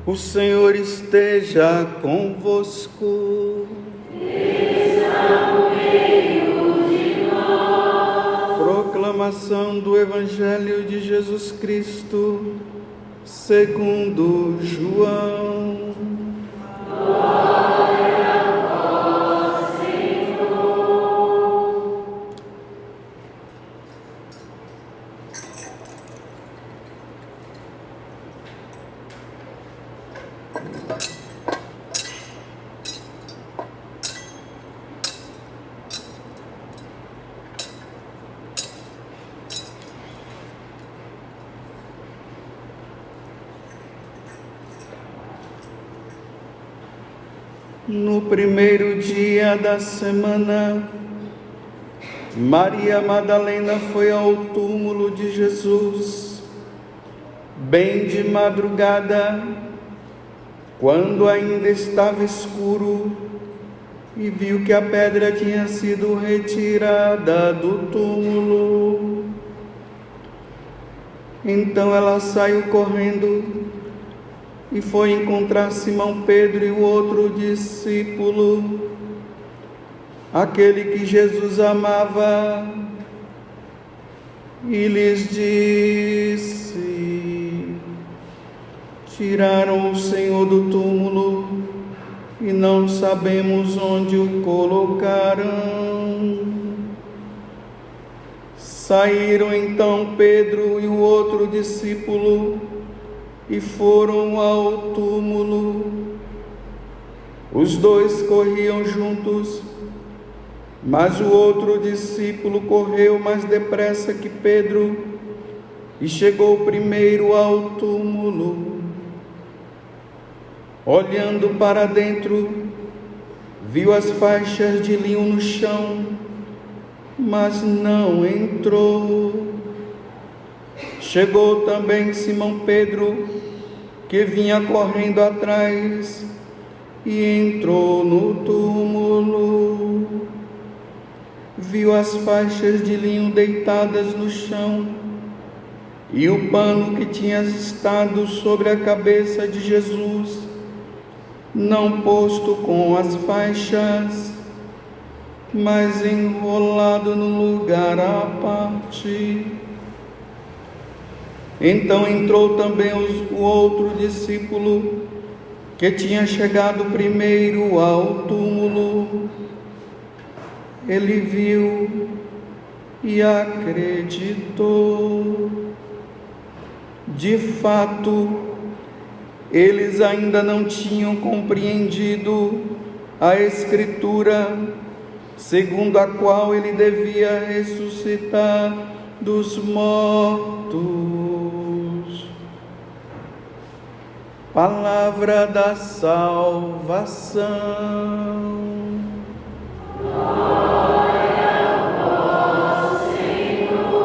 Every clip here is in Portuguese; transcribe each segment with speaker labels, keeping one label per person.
Speaker 1: O Senhor esteja convosco.
Speaker 2: Está no meio de nós.
Speaker 1: Proclamação do Evangelho de Jesus Cristo, segundo João.
Speaker 2: Glória a vós, Senhor.
Speaker 1: No primeiro dia da semana, Maria Madalena foi ao túmulo de Jesus, bem de madrugada, quando ainda estava escuro, e viu que a pedra tinha sido retirada do túmulo. Então ela saiu correndo e foi encontrar Simão Pedro e o outro discípulo, aquele que Jesus amava, e lhes disse: tiraram o Senhor do túmulo e não sabemos onde o colocaram. Saíram então Pedro e o outro discípulo e foram ao túmulo. Os dois corriam juntos, mas o outro discípulo correu mais depressa que Pedro e chegou primeiro ao túmulo. Olhando para dentro, viu as faixas de linho no chão, mas não entrou. Chegou também Simão Pedro, que vinha correndo atrás, e entrou no túmulo. Viu as faixas de linho deitadas no chão, e o pano que tinha estado sobre a cabeça de Jesus, não posto com as faixas, mas enrolado no lugar à parte. Então entrou também o outro discípulo, que tinha chegado primeiro ao túmulo. Ele viu e acreditou. De fato, eles ainda não tinham compreendido a Escritura, segundo a qual ele devia ressuscitar dos mortos. Palavra da salvação.
Speaker 2: Glória a vós, Senhor.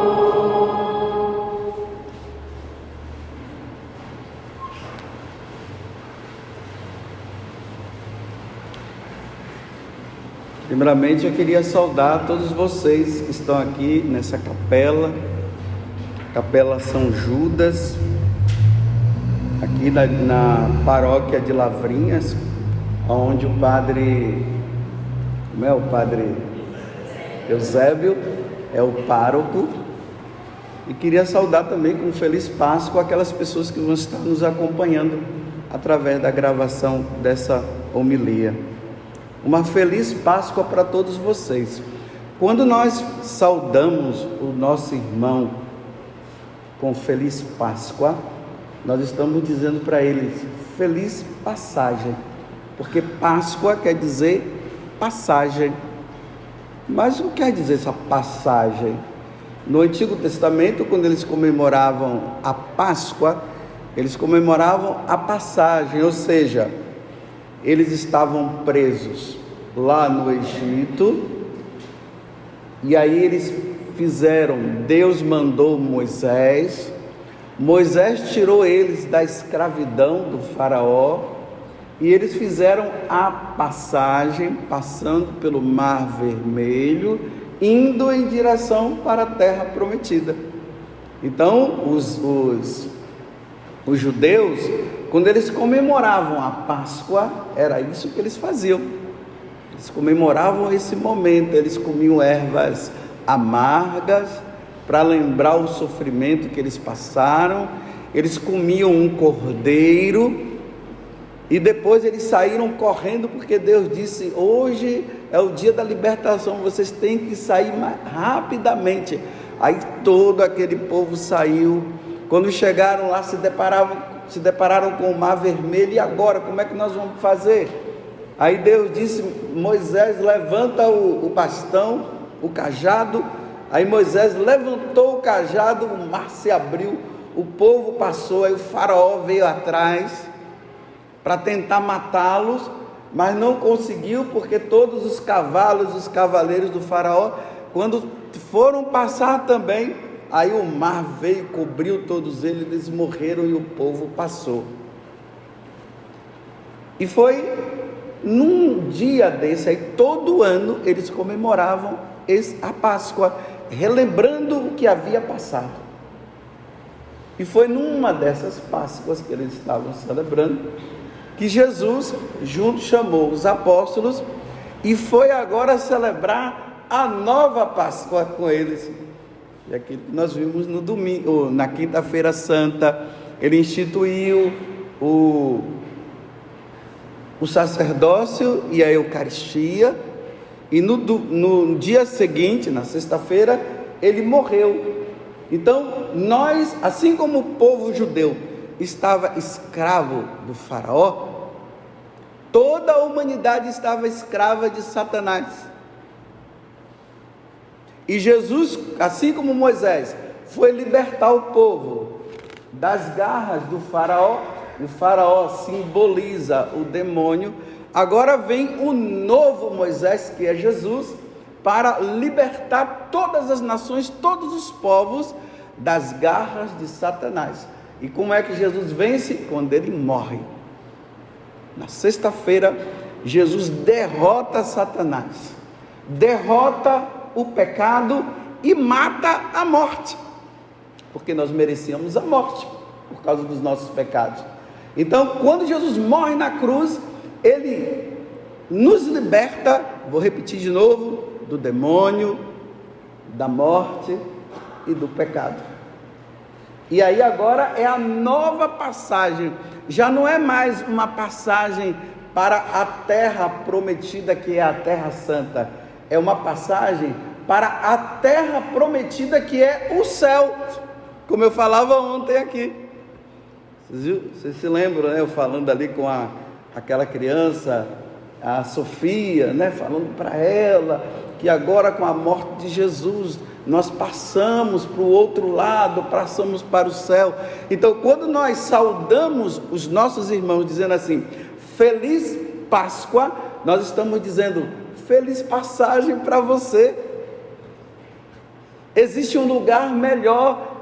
Speaker 1: Primeiramente, eu queria saudar todos vocês que estão aqui nessa capela, Capela São Judas, aqui na paróquia de Lavrinhas, onde o padre Eusébio é o pároco. E queria saudar também com Feliz Páscoa aquelas pessoas que vão estar nos acompanhando através da gravação dessa homilia. Uma Feliz Páscoa para todos vocês. Quando nós saudamos o nosso irmão com Feliz Páscoa, nós estamos dizendo para ele Feliz Passagem, porque Páscoa quer dizer passagem. Mas o que quer dizer essa passagem? No Antigo Testamento, quando eles comemoravam a Páscoa, eles comemoravam a passagem, ou seja, eles estavam presos lá no Egito, e aí eles fizeram, Deus mandou Moisés tirou eles da escravidão do faraó, e eles fizeram a passagem, passando pelo Mar Vermelho, indo em direção para a terra prometida. Então os judeus, Quando eles comemoravam a Páscoa, era isso que eles faziam. Eles comemoravam esse momento, eles comiam ervas amargas para lembrar o sofrimento que eles passaram. Eles comiam um cordeiro e depois eles saíram correndo, porque Deus disse: hoje é o dia da libertação, vocês têm que sair rapidamente. Aí todo aquele povo saiu. Quando chegaram lá, se depararam com o mar vermelho. E agora, como é que nós vamos fazer? Aí Deus disse: Moisés, levanta o bastão, o cajado. Aí Moisés levantou o cajado, o mar se abriu, o povo passou. Aí o faraó veio atrás para tentar matá-los, mas não conseguiu, porque todos os cavalos, os cavaleiros do faraó, quando foram passar também, aí o mar veio, cobriu todos eles morreram e o povo passou. E foi num dia desse aí, todo ano eles comemoravam a Páscoa, relembrando o que havia passado. E foi numa dessas Páscoas que eles estavam celebrando, que Jesus junto chamou os apóstolos e foi agora celebrar a nova Páscoa com eles. E aquilo que nós vimos no domingo, na quinta-feira santa, ele instituiu o sacerdócio e a Eucaristia, e no dia seguinte, na sexta-feira, ele morreu. Então nós, assim como o povo judeu estava escravo do faraó, toda a humanidade estava escrava de Satanás. E Jesus, assim como Moisés, foi libertar o povo das garras do faraó. O faraó simboliza o demônio. Agora vem o novo Moisés, que é Jesus, para libertar todas as nações, todos os povos das garras de Satanás. E como é que Jesus vence? Quando ele morre. Na sexta-feira, Jesus derrota Satanás, derrota o pecado e mata a morte, porque nós merecíamos a morte por causa dos nossos pecados. Então, quando Jesus morre na cruz, ele nos liberta, vou repetir de novo, do demônio, da morte e do pecado. E aí agora é a nova passagem, já não é mais uma passagem para a terra prometida, que é a terra santa, é uma passagem para a terra prometida, que é o céu, como eu falava ontem aqui. Vocês se lembram, né? Eu falando ali com aquela criança, a Sofia, né? Falando para ela que agora, com a morte de Jesus, nós passamos para o outro lado, passamos para o céu. Então, quando nós saudamos os nossos irmãos dizendo assim, Feliz Páscoa, nós estamos dizendo, feliz passagem para você. Existe um lugar melhor.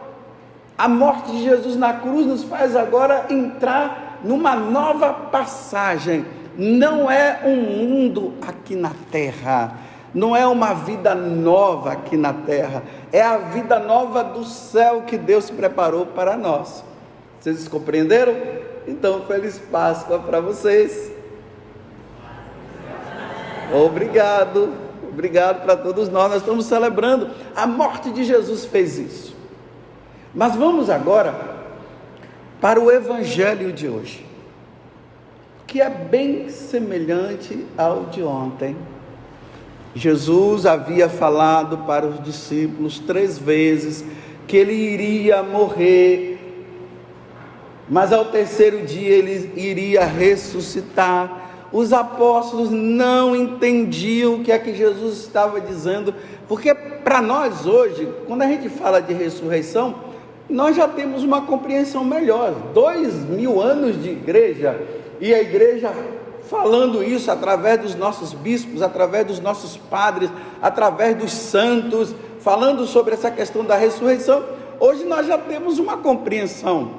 Speaker 1: A morte de Jesus na cruz nos faz agora entrar numa nova passagem. Não é um mundo aqui na terra, não é uma vida nova aqui na terra, é a vida nova do céu que Deus preparou para nós. Vocês compreenderam? Então, feliz Páscoa para vocês. Obrigado para todos nós. Nós estamos celebrando a morte de Jesus, fez isso. Mas vamos agora para o evangelho de hoje, que é bem semelhante ao de ontem. Jesus havia falado para os discípulos 3 vezes que ele iria morrer, mas ao terceiro dia ele iria ressuscitar. Os apóstolos não entendiam o que é que Jesus estava dizendo, porque para nós hoje, quando a gente fala de ressurreição, nós já temos uma compreensão melhor. 2000 anos de igreja, e a igreja falando isso através dos nossos bispos, através dos nossos padres, através dos santos, falando sobre essa questão da ressurreição. Hoje nós já temos uma compreensão,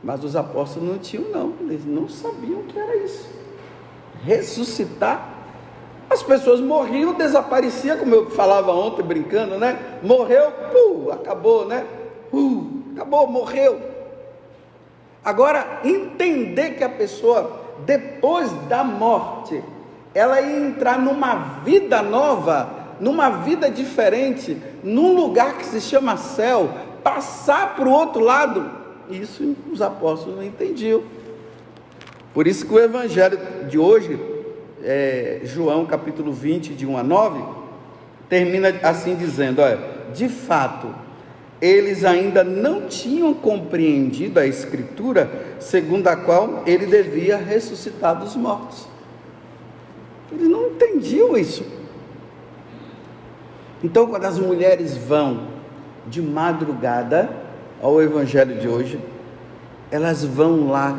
Speaker 1: mas os apóstolos não tinham, não. Eles não sabiam o que era isso. Ressuscitar. As pessoas morriam, desaparecia, como eu falava ontem brincando, né? Morreu, acabou, né? Acabou, morreu. Agora, entender que a pessoa, depois da morte, ela ia entrar numa vida nova, numa vida diferente, num lugar que se chama céu, passar para o outro lado, isso os apóstolos não entendiam. Por isso que o evangelho de hoje, João capítulo 20, de 1 a 9, termina assim dizendo, olha, de fato, eles ainda não tinham compreendido a escritura, segundo a qual ele devia ressuscitar dos mortos. Eles não entendiam isso. Então, quando as mulheres vão de madrugada ao evangelho de hoje, elas vão lá,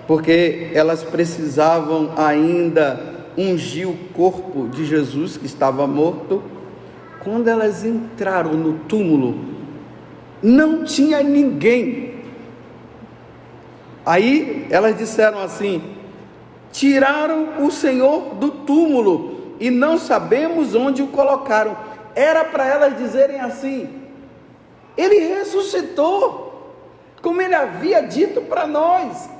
Speaker 1: porque elas precisavam ainda ungir o corpo de Jesus, que estava morto. Quando elas entraram no túmulo, não tinha ninguém. Aí elas disseram assim: tiraram o Senhor do túmulo e não sabemos onde o colocaram. Era para elas dizerem assim: ele ressuscitou, como ele havia dito para nós.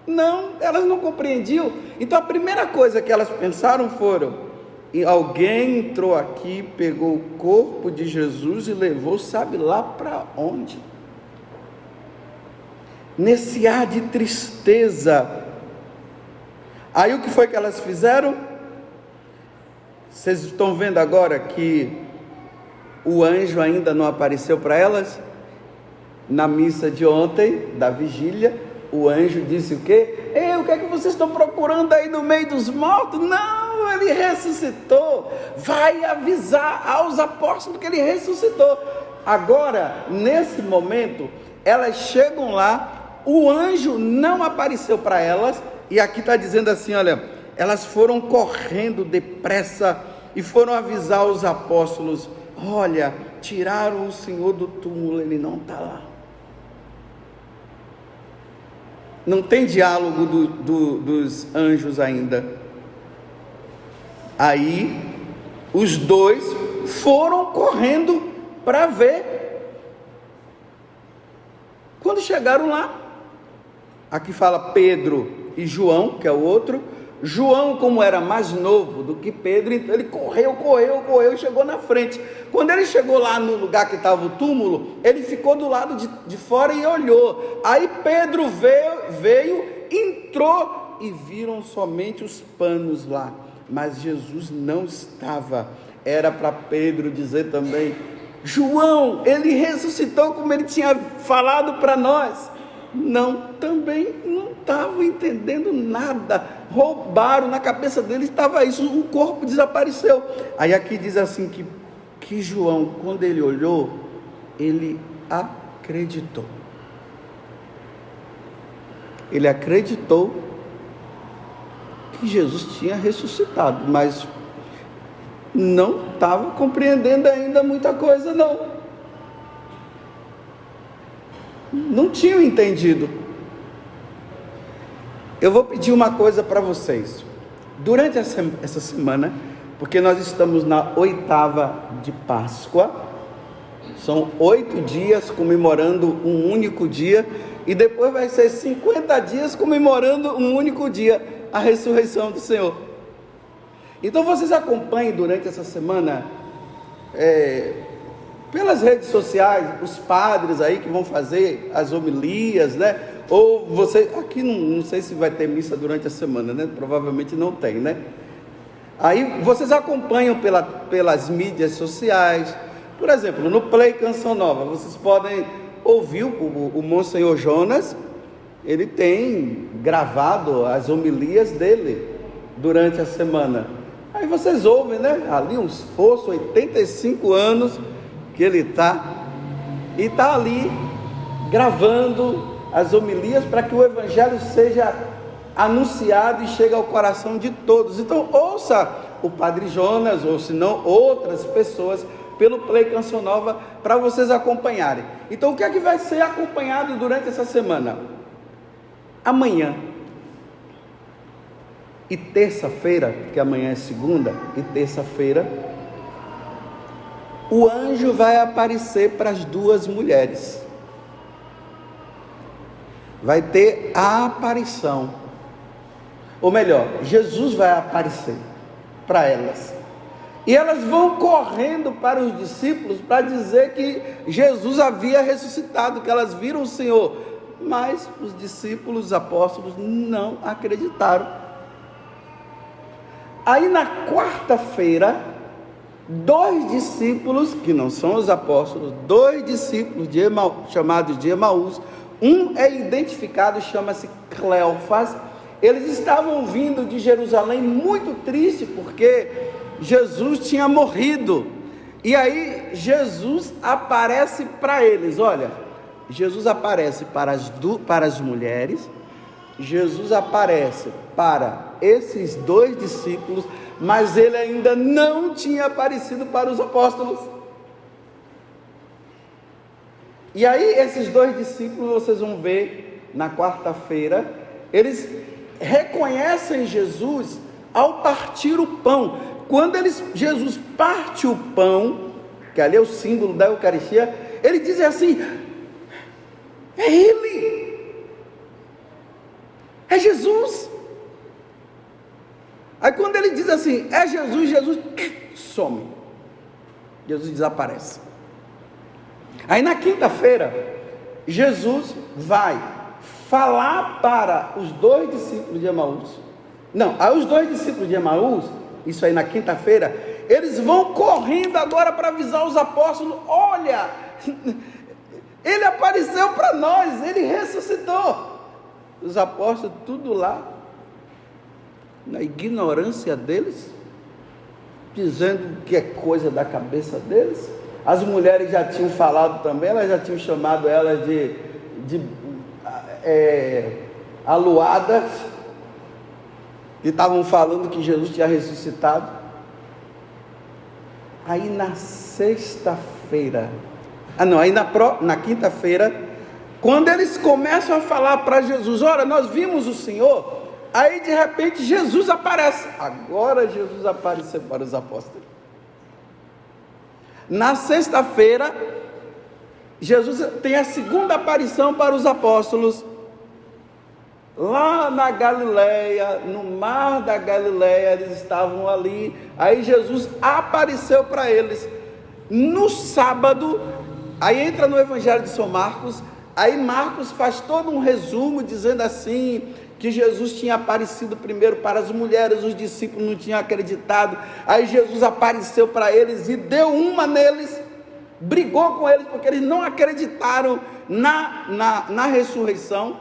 Speaker 1: Não, elas não compreendiam. Então a primeira coisa que elas pensaram foram: e alguém entrou aqui, pegou o corpo de Jesus e levou, sabe lá para onde? Nesse ar de tristeza. Aí o que foi que elas fizeram? Vocês estão vendo agora que o anjo ainda não apareceu para elas? Na missa de ontem, da vigília, o anjo disse o quê? O que é que vocês estão procurando aí no meio dos mortos? Não, ele ressuscitou. Vai avisar aos apóstolos que ele ressuscitou. Agora, nesse momento, elas chegam lá, o anjo não apareceu para elas, e aqui está dizendo assim, olha, elas foram correndo depressa e foram avisar os apóstolos: olha, tiraram o Senhor do túmulo, ele não está lá. Não tem diálogo dos anjos ainda. Aí, os dois foram correndo para ver. Quando chegaram lá, aqui fala Pedro e João, que é o outro. João, como era mais novo do que Pedro, então ele correu, e chegou na frente. Quando ele chegou lá no lugar que estava o túmulo, ele ficou do lado de fora e olhou. Aí Pedro veio, entrou e viram somente os panos lá, mas Jesus não estava. Era para Pedro dizer também: João, ele ressuscitou como ele tinha falado para nós. Não, também não estavam entendendo nada, roubaram, na cabeça deles estava isso, o corpo desapareceu. Aí aqui diz assim que João, quando ele olhou, ele acreditou. Ele acreditou que Jesus tinha ressuscitado, mas não estava compreendendo ainda muita coisa, não tinham entendido. Eu vou pedir uma coisa para vocês. Durante essa semana, porque nós estamos na 8ª de Páscoa, são 8 dias comemorando um único dia, e depois vai ser 50 dias comemorando um único dia, a ressurreição do Senhor. Então vocês acompanhem durante essa semana, pelas redes sociais, os padres aí que vão fazer as homilias, né? Ou você, aqui não sei se vai ter missa durante a semana, né? Provavelmente não tem, né? Aí vocês acompanham pelas mídias sociais. Por exemplo, no Play Canção Nova, vocês podem ouvir o Monsenhor Jonas. Ele tem gravado as homilias dele durante a semana. Aí vocês ouvem, né? Ali um esforço, 85 anos que ele está, e está ali gravando as homilias para que o evangelho seja anunciado e chegue ao coração de todos. Então ouça o Padre Jonas, ou se não outras pessoas, pelo Play Canção Nova, para vocês acompanharem. Então o que é que vai ser acompanhado durante essa semana? Amanhã e terça-feira, que amanhã é segunda, e terça-feira, o anjo vai aparecer para as duas mulheres. vai ter a aparição. Ou melhor, Jesus vai aparecer para elas. E elas vão correndo para os discípulos para dizer que Jesus havia ressuscitado, que elas viram o Senhor. Mas os discípulos, os apóstolos, não acreditaram. Aí na quarta-feira, 2 discípulos, que não são os apóstolos, 2 discípulos chamados de Emaús, um é identificado, chama-se Cleofas. Eles estavam vindo de Jerusalém muito triste, porque Jesus tinha morrido. E aí Jesus aparece para eles. Olha, Jesus aparece para as mulheres, Jesus aparece para esses 2 discípulos, mas ele ainda não tinha aparecido para os apóstolos. E aí esses 2 discípulos, vocês vão ver na quarta-feira, eles reconhecem Jesus ao partir o pão. Quando Jesus parte o pão, que ali é o símbolo da Eucaristia, ele diz assim: é Ele, é Jesus. Aí quando ele diz assim, é Jesus, Jesus some, Jesus desaparece. Aí na quinta-feira, Jesus vai falar para os 2 discípulos de Emaús. Não, aí os 2 discípulos de Emaús, isso aí na quinta-feira, eles vão correndo agora para avisar os apóstolos: olha, ele apareceu para nós, ele ressuscitou. Os apóstolos tudo lá, na ignorância deles, dizendo que é coisa da cabeça deles. As mulheres já tinham falado também, elas já tinham chamado elas de aluadas, que estavam falando que Jesus tinha ressuscitado. Aí na sexta-feira, na quinta-feira, quando eles começam a falar para Jesus: olha, nós vimos o Senhor. Aí de repente Jesus aparece. Agora Jesus apareceu para os apóstolos. Na sexta-feira, Jesus tem a segunda aparição para os apóstolos. Lá na Galileia, no mar da Galileia, eles estavam ali. Aí Jesus apareceu para eles. No sábado, aí entra no Evangelho de São Marcos. Aí Marcos faz todo um resumo, dizendo assim, que Jesus tinha aparecido primeiro para as mulheres, os discípulos não tinham acreditado. Aí Jesus apareceu para eles e deu uma neles, brigou com eles, porque eles não acreditaram na ressurreição.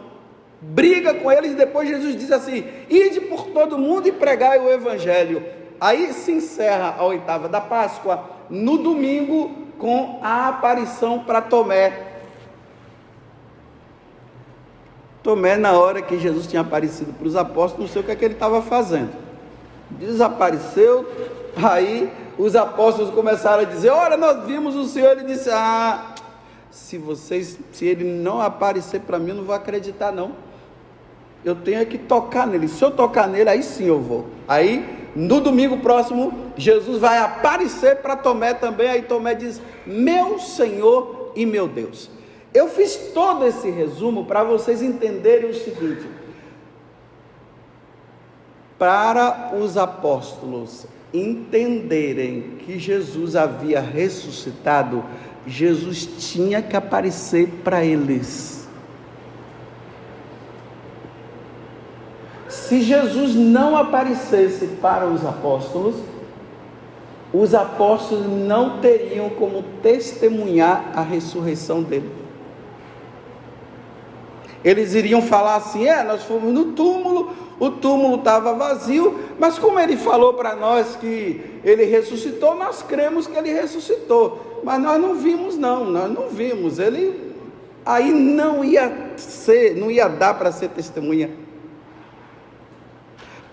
Speaker 1: Briga com eles, e depois Jesus diz assim: ide por todo mundo e pregai o Evangelho. Aí se encerra a 8ª da Páscoa, no domingo, com a aparição para Tomé. Tomé, na hora que Jesus tinha aparecido para os apóstolos, não sei o que é que ele estava fazendo. Desapareceu. Aí os apóstolos começaram a dizer: olha, nós vimos o Senhor. Ele disse: se ele não aparecer para mim, eu não vou acreditar não. Eu tenho que tocar nele. Se eu tocar nele, aí sim eu vou. Aí no domingo próximo, Jesus vai aparecer para Tomé também. Aí Tomé diz: meu Senhor e meu Deus. Eu fiz todo esse resumo para vocês entenderem o seguinte: para os apóstolos entenderem que Jesus havia ressuscitado, Jesus tinha que aparecer para eles. Se Jesus não aparecesse para os apóstolos não teriam como testemunhar a ressurreição dele. Eles iriam falar assim: nós fomos no túmulo, o túmulo estava vazio, mas como ele falou para nós que ele ressuscitou, nós cremos que ele ressuscitou, mas nós não vimos ele. Aí não ia dar para ser testemunha.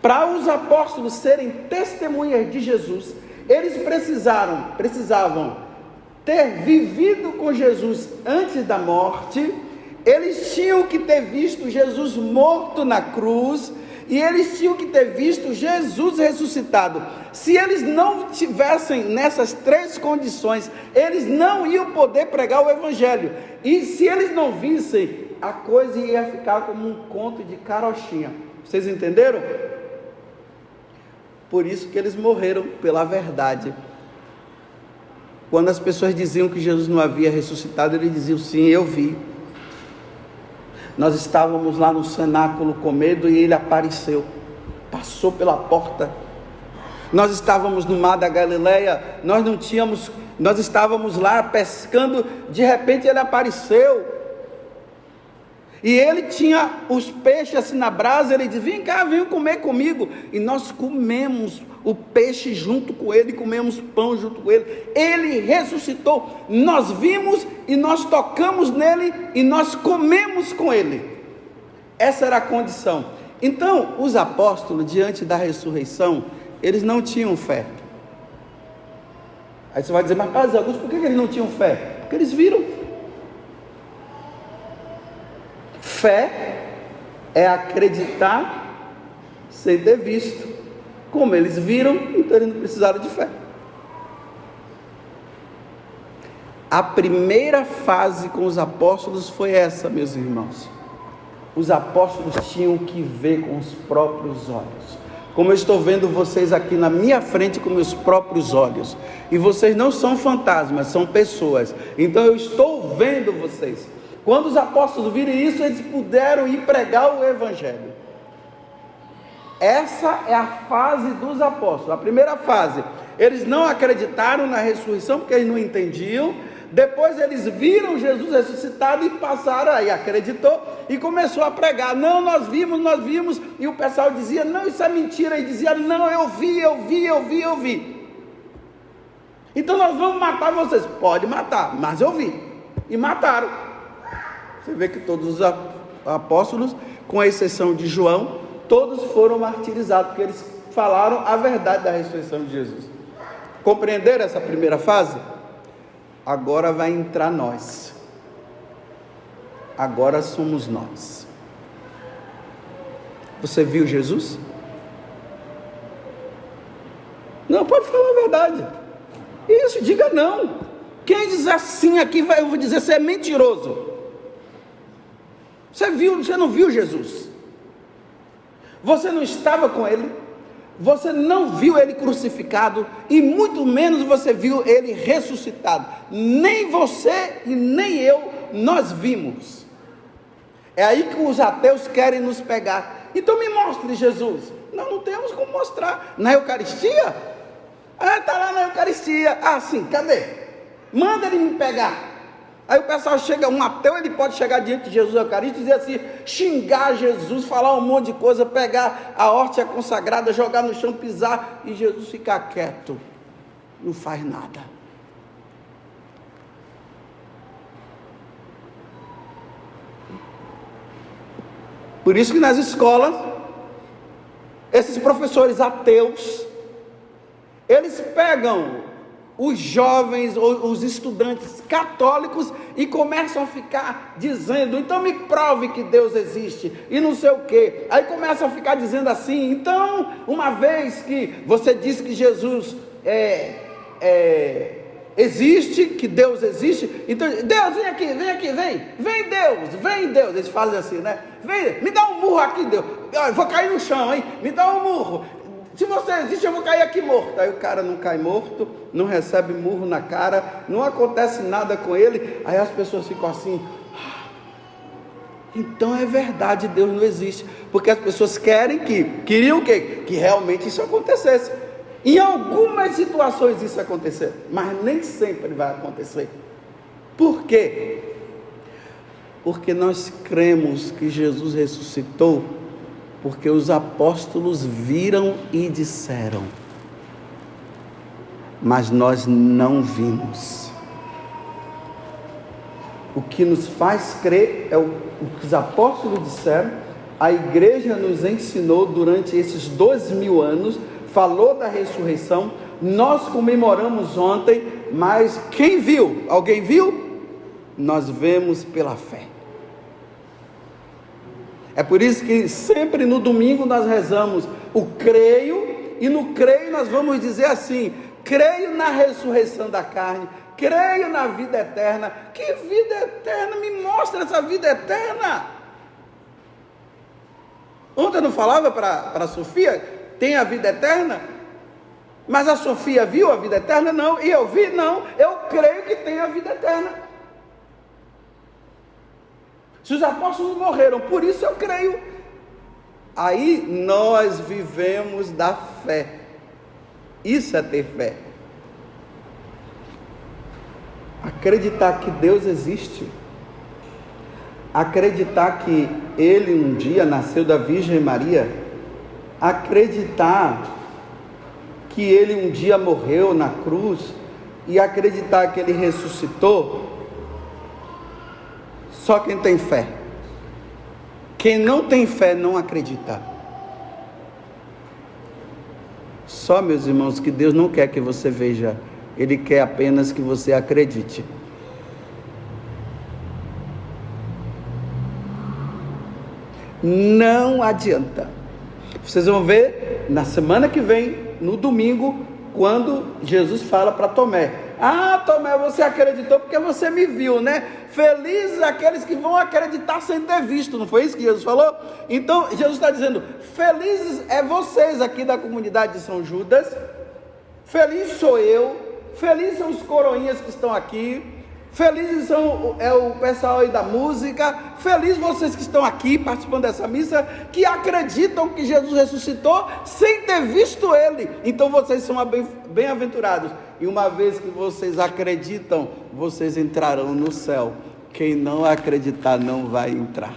Speaker 1: Para os apóstolos serem testemunhas de Jesus, eles precisavam ter vivido com Jesus antes da morte. Eles tinham que ter visto Jesus morto na cruz, e eles tinham que ter visto Jesus ressuscitado. Se eles não tivessem nessas 3 condições, eles não iam poder pregar o Evangelho. E se eles não vissem a coisa ia ficar como um conto de carochinha. Vocês entenderam? Por isso que eles morreram pela verdade. Quando as pessoas diziam que Jesus não havia ressuscitado, eles diziam: sim, eu vi. Nós estávamos lá no cenáculo com medo e ele apareceu, passou pela porta. Nós estávamos no mar da Galileia, nós estávamos lá pescando, de repente ele apareceu. E ele tinha os peixes assim na brasa, ele disse: vem cá, vem comer comigo. E nós comemos o peixe junto com ele, comemos pão junto com ele. Ele ressuscitou, nós vimos e nós tocamos nele e nós comemos com ele. Essa era a condição. Então, os apóstolos, diante da ressurreição, eles não tinham fé. Aí você vai dizer: mas Padre Augusto, por que eles não tinham fé? Porque eles viram. Fé é acreditar sem ter visto. Como eles viram, então eles não precisaram de fé. A primeira fase com os apóstolos foi essa, meus irmãos. Os apóstolos tinham que ver com os próprios olhos. Como eu estou vendo vocês aqui na minha frente com meus próprios olhos. E vocês não são fantasmas, são pessoas. Então eu estou vendo vocês. Quando os apóstolos viram isso, eles puderam ir pregar o evangelho. Essa é a fase dos apóstolos. A primeira fase, eles não acreditaram na ressurreição, porque eles não entendiam. Depois eles viram Jesus ressuscitado e passaram aí, acreditou e começou a pregar: não, nós vimos, e o pessoal dizia: não, isso é mentira, e dizia: não, eu vi. Então nós vamos matar vocês. Pode matar, mas eu vi. E mataram. Você vê que todos os apóstolos, com exceção de João, todos foram martirizados, porque eles falaram a verdade da ressurreição de Jesus. Compreenderam essa primeira fase? Agora vai entrar nós. Agora somos nós. Você viu Jesus? Não, pode falar a verdade. Isso, diga não. Quem diz assim aqui, eu vou dizer: você é mentiroso. Você não viu Jesus? Você não estava com ele? Você não viu ele crucificado? E muito menos você viu ele ressuscitado. Nem você e nem eu, nós vimos. É aí que os ateus querem nos pegar. Então me mostre Jesus. Não temos como mostrar. Na Eucaristia? Está lá na Eucaristia. Sim, cadê? Manda ele me pegar. Aí o pessoal chega, um ateu, ele pode chegar diante de Jesus Eucarístico e dizer assim, xingar Jesus, falar um monte de coisa, pegar a hóstia consagrada, jogar no chão, pisar, e Jesus ficar quieto, não faz nada. Por isso que nas escolas, esses professores ateus, eles pegam os jovens ou os estudantes católicos e começam a ficar dizendo, então me prove que Deus existe, e não sei o que. Aí começam a ficar dizendo assim, então, uma vez que você diz que Jesus existe, que Deus existe, então, Deus, vem Deus, eles fazem assim, né? Vem, me dá um murro aqui, Deus, eu vou cair no chão, hein? Me dá um murro. Se você existe, eu vou cair aqui morto. Aí o cara não cai morto, não recebe murro na cara, não acontece nada com ele. Aí as pessoas ficam assim, então é verdade, Deus não existe. Porque as pessoas queriam que realmente isso acontecesse. Em algumas situações isso aconteceu, mas nem sempre vai acontecer. Por quê? Porque nós cremos que Jesus ressuscitou, porque os apóstolos viram e disseram, mas nós não vimos. O que nos faz crer é o que os apóstolos disseram, a igreja nos ensinou durante esses 2000 anos, falou da ressurreição, nós comemoramos ontem, mas quem viu? Alguém viu? Nós vemos pela fé. É por isso que sempre no domingo nós rezamos o creio, e no creio nós vamos dizer assim, creio na ressurreição da carne, creio na vida eterna. Que vida eterna? Me mostra essa vida eterna. Ontem eu não falava para a Sofia, tem a vida eterna? Mas a Sofia viu a vida eterna? Não. E eu vi? Não. Eu creio que tem a vida eterna. Se os apóstolos morreram, por isso eu creio. Aí nós vivemos da fé. Isso é ter fé. Acreditar que Deus existe. Acreditar que Ele um dia nasceu da Virgem Maria. Acreditar que Ele um dia morreu na cruz. E acreditar que Ele ressuscitou. Só quem tem fé. Quem não tem fé não acredita. Só, meus irmãos, que Deus não quer que você veja. Ele quer apenas que você acredite. Não adianta. Vocês vão ver na semana que vem, no domingo, quando Jesus fala para Tomé: ah, Tomé, você acreditou porque você me viu, né? Felizes aqueles que vão acreditar sem ter visto. Não foi isso que Jesus falou? Então, Jesus está dizendo: felizes é vocês aqui da comunidade de São Judas. Feliz sou eu. Felizes são os coroinhas que estão aqui. Felizes são o pessoal aí da música. Felizes vocês que estão aqui participando dessa missa, que acreditam que Jesus ressuscitou sem ter visto Ele. Então vocês são bem-aventurados. E uma vez que vocês acreditam, vocês entrarão no céu. Quem não acreditar não vai entrar.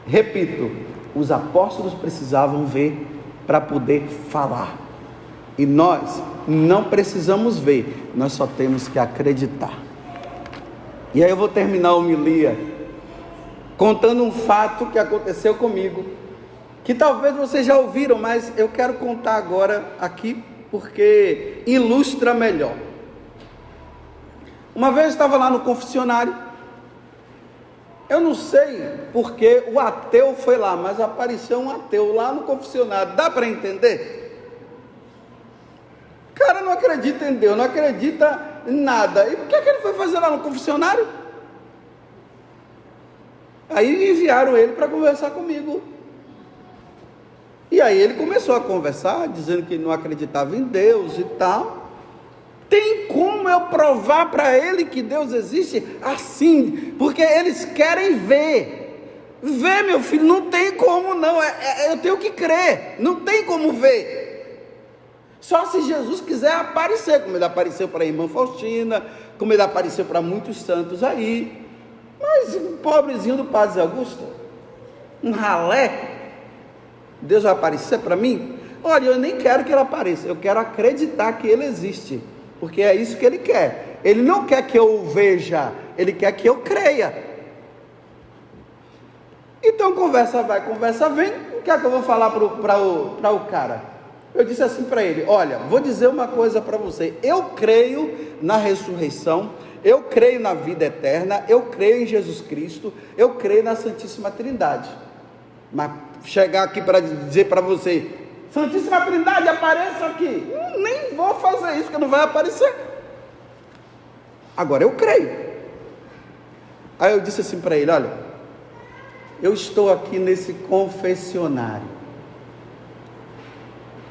Speaker 1: Repito, os apóstolos precisavam ver para poder falar. E nós não precisamos ver, nós só temos que acreditar. E aí eu vou terminar a homilia contando um fato que aconteceu comigo, que talvez vocês já ouviram, mas eu quero contar agora aqui, porque ilustra melhor. Uma vez eu estava lá no confessionário, eu não sei porque o ateu foi lá, mas apareceu um ateu lá no confessionário. Dá para entender? O cara não acredita em Deus, não acredita em nada. E por que ele foi fazer lá no confessionário? Aí enviaram ele para conversar comigo. E aí ele começou a conversar, dizendo que não acreditava em Deus e tal. Tem como eu provar para ele que Deus existe? Assim, porque eles querem ver. Ver, meu filho, não tem como não. Eu tenho que crer, não tem como ver. Só se Jesus quiser aparecer, como ele apareceu para a irmã Faustina, como ele apareceu para muitos santos aí. Mas o pobrezinho do Padre Zé Augusto, um ralé, Deus vai aparecer para mim? Olha, eu nem quero que ele apareça, eu quero acreditar que ele existe, porque é isso que ele quer. Ele não quer que eu o veja, ele quer que eu creia. Então conversa vai, conversa vem. O que é que eu vou falar para o cara? Eu disse assim para ele: olha, vou dizer uma coisa para você, eu creio na ressurreição, eu creio na vida eterna, eu creio em Jesus Cristo, eu creio na Santíssima Trindade. Mas chegar aqui para dizer para você: Santíssima Trindade, apareça aqui, nem vou fazer isso, porque não vai aparecer. Agora eu creio. Aí eu disse assim para ele: olha, eu estou aqui nesse confessionário,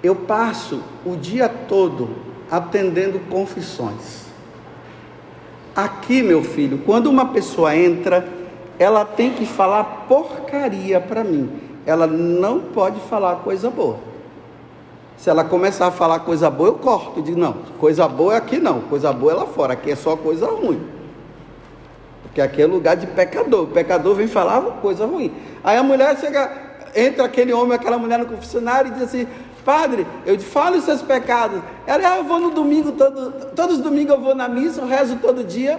Speaker 1: eu passo o dia todo atendendo confissões. Aqui, meu filho, quando uma pessoa entra, ela tem que falar porcaria para mim. Ela não pode falar coisa boa. Se ela começar a falar coisa boa, eu corto. Eu digo: não, coisa boa é aqui não, coisa boa é lá fora, aqui é só coisa ruim. Porque aqui é lugar de pecador. O pecador vem falar coisa ruim. Aí a mulher chega, entra aquele homem, aquela mulher no confessionário e diz assim: padre, eu te falo os seus pecados. Ela: eu vou no domingo, todos os domingos eu vou na missa, eu rezo todo dia.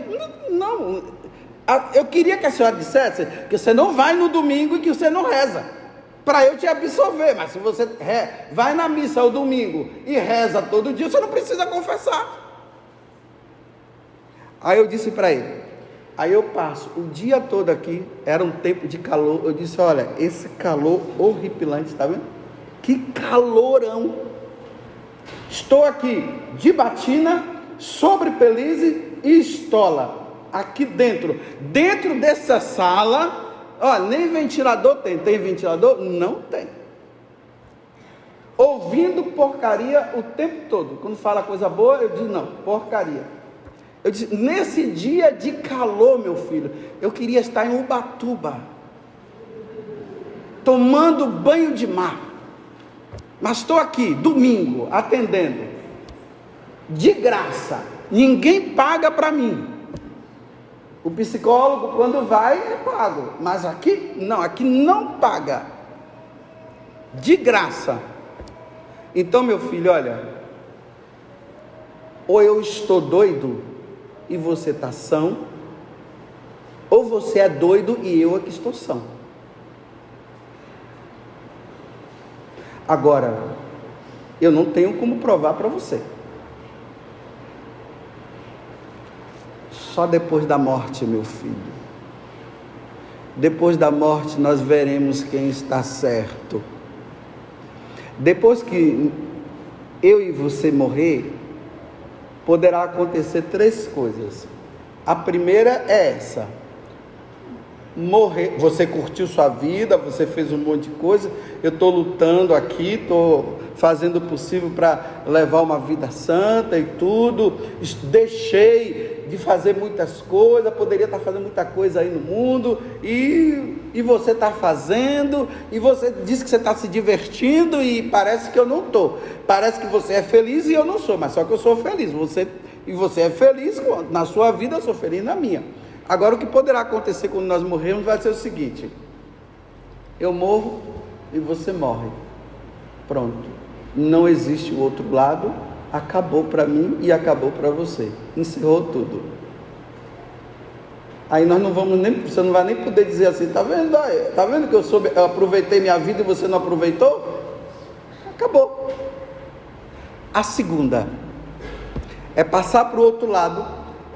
Speaker 1: Não, eu queria que a senhora dissesse que você não vai no domingo e que você não reza, para eu te absolver. Mas se você vai na missa ao domingo e reza todo dia, você não precisa confessar. Aí eu disse para ele, aí eu passo o dia todo aqui, era um tempo de calor, eu disse: olha, esse calor horripilante, está vendo? Que calorão! Estou aqui de batina, sobre Pelize e estola. Aqui dentro dessa sala, ó, nem ventilador tem. Tem ventilador? Não tem. Ouvindo porcaria o tempo todo. Quando fala coisa boa, eu digo não, porcaria. Eu disse, nesse dia de calor, meu filho, eu queria estar em Ubatuba, tomando banho de mar. Mas estou aqui, domingo, atendendo, de graça. Ninguém paga para mim. O psicólogo, quando vai, é pago. Mas aqui, não paga. De graça. Então, meu filho, olha, ou eu estou doido e você está são, ou você é doido e eu é que estou são. Agora, eu não tenho como provar para você. Só depois da morte, meu filho. Depois da morte nós veremos quem está certo. Depois que eu e você morrer, poderá acontecer 3 coisas. A primeira é essa: morrer. Você curtiu sua vida, você fez um monte de coisa. Eu estou lutando aqui, estou fazendo o possível para levar uma vida santa e tudo. Deixei de fazer muitas coisas, poderia estar fazendo muita coisa aí no mundo, e você está fazendo, e você diz que você está se divertindo, e parece que eu não estou. Parece que você é feliz e eu não sou, mas só que eu sou feliz. Você é feliz na sua vida, eu sou feliz na minha. Agora, o que poderá acontecer quando nós morrermos vai ser o seguinte: eu morro e você morre. Pronto. Não existe o outro lado. Acabou para mim e acabou para você. Encerrou tudo. Aí nós não vamos nem, você não vai nem poder dizer assim, tá vendo que eu aproveitei minha vida e você não aproveitou? Acabou. A segunda é passar para o outro lado.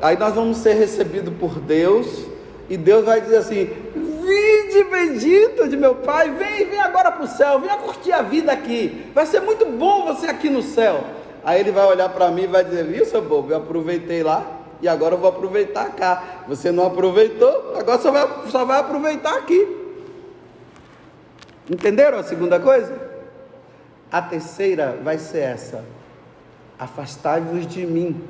Speaker 1: Aí nós vamos ser recebidos por Deus, e Deus vai dizer assim: vinde bendito de meu Pai, vem agora para o céu, venha curtir a vida aqui, vai ser muito bom você aqui no céu. Aí ele vai olhar para mim e vai dizer: viu, seu bobo, eu aproveitei lá e agora eu vou aproveitar cá. Você não aproveitou, agora só vai aproveitar aqui. Entenderam a segunda coisa? A terceira vai ser essa: afastai-vos de mim.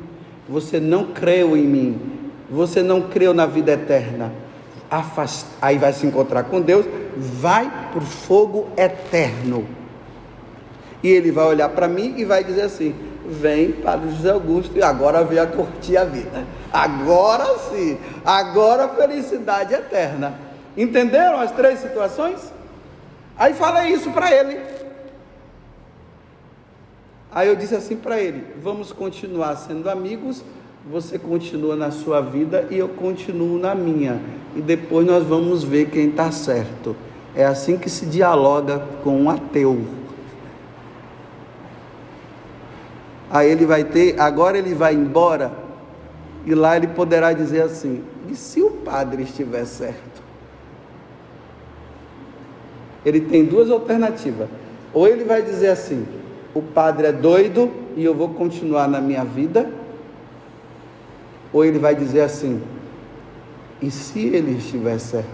Speaker 1: Você não creu em mim, você não creu na vida eterna. Aí vai se encontrar com Deus, vai para o fogo eterno. E ele vai olhar para mim e vai dizer assim: vem para o José Augusto e agora venha curtir a vida. Agora sim, agora a felicidade eterna. Entenderam as 3 situações? Aí falei isso para ele. Aí eu disse assim para ele: vamos continuar sendo amigos, você continua na sua vida e eu continuo na minha, e depois nós vamos ver quem está certo. É assim que se dialoga com um ateu. Aí agora ele vai embora, e lá ele poderá dizer assim: e se o padre estiver certo? Ele tem 2 alternativas. Ou ele vai dizer assim: o padre é doido e eu vou continuar na minha vida. Ou ele vai dizer assim: e se ele estiver certo?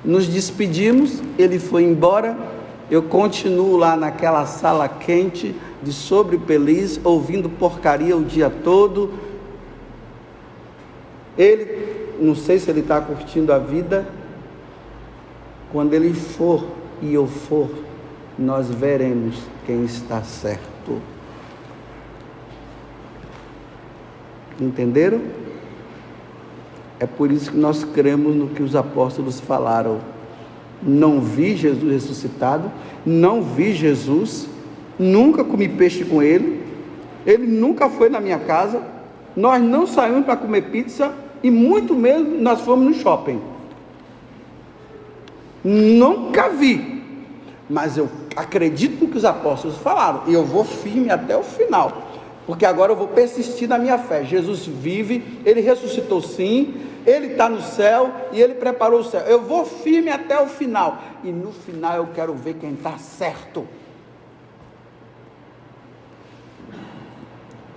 Speaker 1: Nos despedimos, ele foi embora, eu continuo lá naquela sala quente de sobre Pelize, ouvindo porcaria o dia todo. Ele, não sei se ele está curtindo a vida. Quando ele for e eu for, nós veremos quem está certo. Entenderam? É por isso que nós cremos no que os apóstolos falaram. Não vi Jesus ressuscitado, não vi Jesus, nunca comi peixe com ele nunca foi na minha casa, nós não saímos para comer pizza, e muito menos nós fomos no shopping. Nunca vi, mas eu acredito no que os apóstolos falaram, e eu vou firme até o final, porque agora eu vou persistir na minha fé. Jesus vive, ele ressuscitou sim, ele está no céu e ele preparou o céu. Eu vou firme até o final, e no final eu quero ver quem está certo.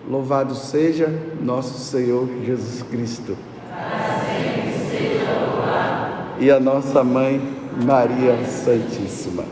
Speaker 1: Louvado seja nosso Senhor Jesus Cristo. E a nossa Mãe Maria Santíssima.